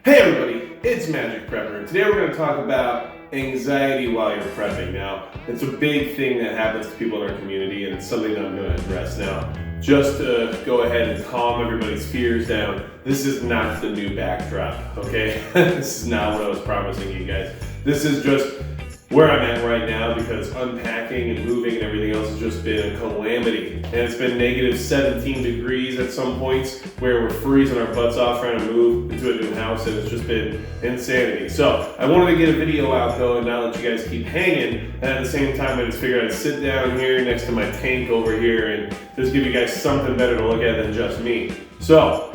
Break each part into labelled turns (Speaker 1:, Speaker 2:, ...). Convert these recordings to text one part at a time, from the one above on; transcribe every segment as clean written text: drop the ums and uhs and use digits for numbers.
Speaker 1: Hey everybody, it's Magic Prepper. Today we're going to talk about anxiety while you're prepping. Now, it's a big thing that happens to people in our community, and it's something that I'm going to address now. Just to go ahead and calm everybody's fears down, this is not the new backdrop, okay? This is not what I was promising you guys. This is just where I'm at right now, because unpacking and moving and everything else has just been a calamity. And it's been negative 17 degrees at some points where we're freezing our butts off trying to move into a new house, and it's just been insanity. So I wanted to get a video out though and not let you guys keep hanging, and at the same time I just figured I'd sit down here next to my tank over here and just give you guys something better to look at than just me. So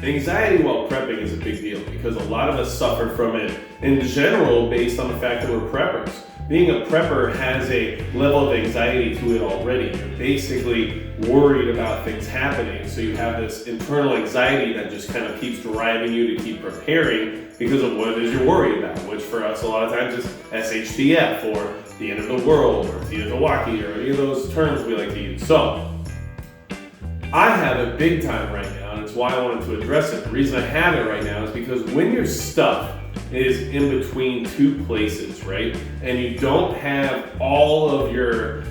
Speaker 1: anxiety while prepping is a big deal because a lot of us suffer from it in general based on the fact that we're preppers. Being a prepper has a level of anxiety to it already. You're basically worried about things happening, so you have this internal anxiety that just kind of keeps driving you to keep preparing because of what it is you're worried about, which for us a lot of times is SHTF or the end of the world or Teotawaki or any of those terms we like to use. So I have it big time right now, and it's why I wanted to address it. The reason I have it right now is because when your stuff is in between two places, right, and you don't have all of your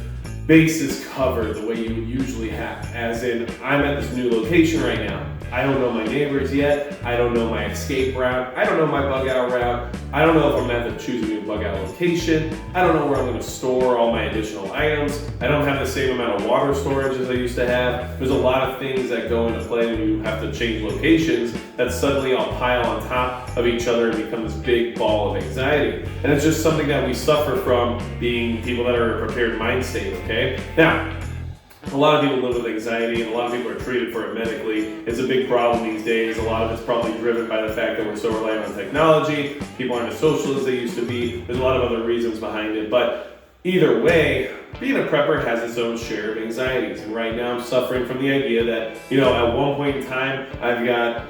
Speaker 1: bases covered the way you usually have, as in, I'm at this new location right now. I don't know my neighbors yet. I don't know my escape route. I don't know my bug out route. I don't know if I'm going to have to choose a new bug out location. I don't know where I'm going to store all my additional items. I don't have the same amount of water storage as I used to have. There's a lot of things that go into play when you have to change locations that suddenly all pile on top of each other and become this big ball of anxiety. And it's just something that we suffer from being people that are in a prepared mind state, okay? Now, a lot of people live with anxiety, and a lot of people are treated for it medically. It's a big problem these days. A lot of it's probably driven by the fact that we're so reliant on technology. People aren't as social as they used to be. There's a lot of other reasons behind it, but either way, being a prepper has its own share of anxieties. And right now I'm suffering from the idea that, at one point in time, I've got,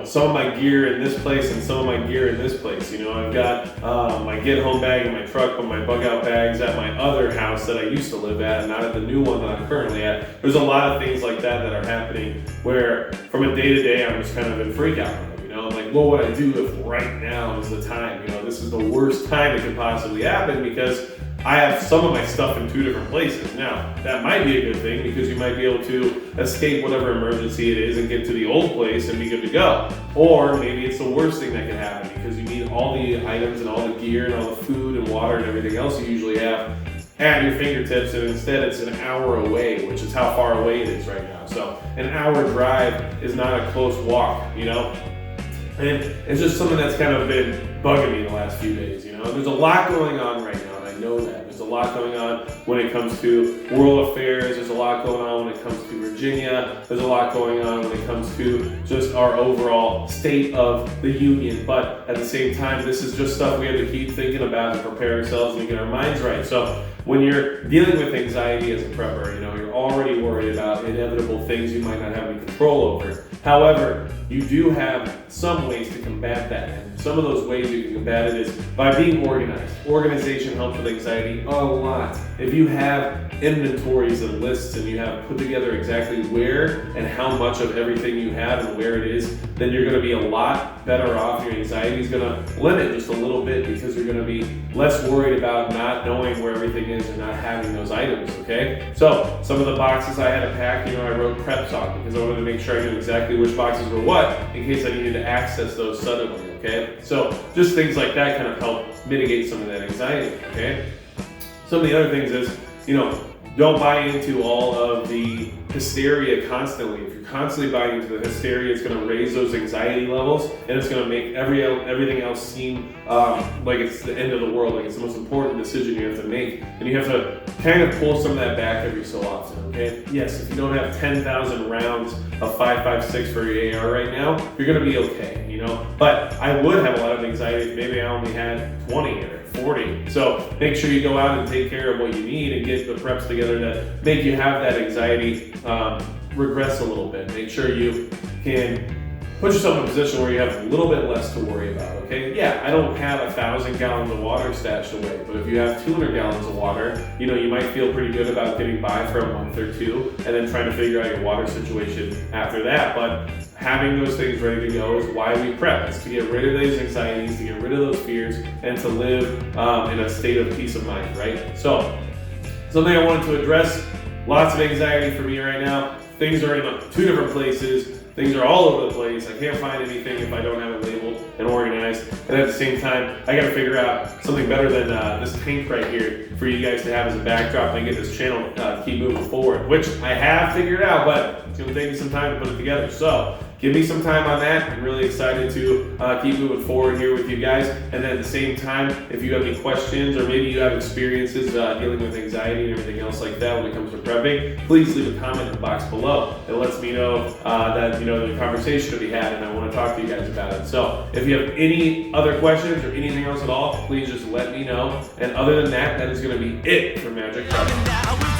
Speaker 1: some of my gear in this place and some of my gear in this place. I've got my get home bag in my truck, but my bug out bag's at my other house that I used to live at, not at the new one that I'm currently at. There's a lot of things like that are happening where from a day to day, I'm just kind of in freak out mode. Like, what would I do if right now is the time? This is the worst time it could possibly happen because I have some of my stuff in two different places. Now, that might be a good thing because you might be able to escape whatever emergency it is and get to the old place and be good to go. Or maybe it's the worst thing that could happen because you need all the items and all the gear and all the food and water and everything else you usually have at your fingertips, and instead it's an hour away, which is how far away it is right now. So an hour drive is not a close walk, And it's just something that's kind of been bugging me the last few days, There's a lot going on right now, and I know that. There's a lot going on when it comes to world affairs. There's a lot going on when it comes to Virginia. There's a lot going on when it comes to just our overall state of the union. But at the same time, this is just stuff we have to keep thinking about and prepare ourselves and get our minds right. So when you're dealing with anxiety as a prepper, you're already worried about inevitable things you might not have any control over. However, you do have some ways to combat that. And some of those ways you can combat it is by being organized. Organization helps with anxiety a lot. If you have inventories and lists and you have put together exactly where and how much of everything you have and where it is, then you're going to be a lot better off. Your anxiety is going to limit just a little bit because you're going to be less worried about not knowing where everything is and not having those items, okay? So some of the boxes I had to pack, I wrote preps on because I wanted to make sure I knew exactly which boxes were what in case I needed to access those suddenly, okay? So just things like that kind of help mitigate some of that anxiety, okay? Some of the other things is, don't buy into all of the hysteria constantly. If you're constantly buying into the hysteria, it's going to raise those anxiety levels, and it's going to make everything else seem like it's the end of the world, like it's the most important decision you have to make. And you have to kind of pull some of that back every so often, okay? Yes, if you don't have 10,000 rounds of 5.56 for your AR right now, you're going to be okay, But I would have a lot of anxiety if maybe I only had 20 or 40. So make sure you go out and take care of what you need and get the preps together that make you have that anxiety regress a little bit. Make sure you can put yourself in a position where you have a little bit less to worry about, okay? Yeah, I don't have 1,000 gallons of water stashed away, but if you have 200 gallons of water, you might feel pretty good about getting by for a month or two and then trying to figure out your water situation after that. But having those things ready to go is why we prep. It's to get rid of those anxieties, to get rid of those fears, and to live in a state of peace of mind, right? So, something I wanted to address, lots of anxiety for me right now. Things are in 2 different places. Things are all over the place. I can't find anything if I don't have it labeled and organized. And at the same time, I got to figure out something better than this tank right here for you guys to have as a backdrop and get this channel to keep moving forward, which I have figured out, but it's going to take me some time to put it together. So give me some time on that. I'm really excited to keep moving forward here with you guys. And then at the same time, if you have any questions or maybe you have experiences dealing with anxiety and everything else like that when it comes to prepping, please leave a comment in the box below. It lets me know that the conversation to be had, and I want to talk to you guys about it. So if you have any other questions or anything else at all, please just let me know. And other than that, that is going to be it for Magic Prepping.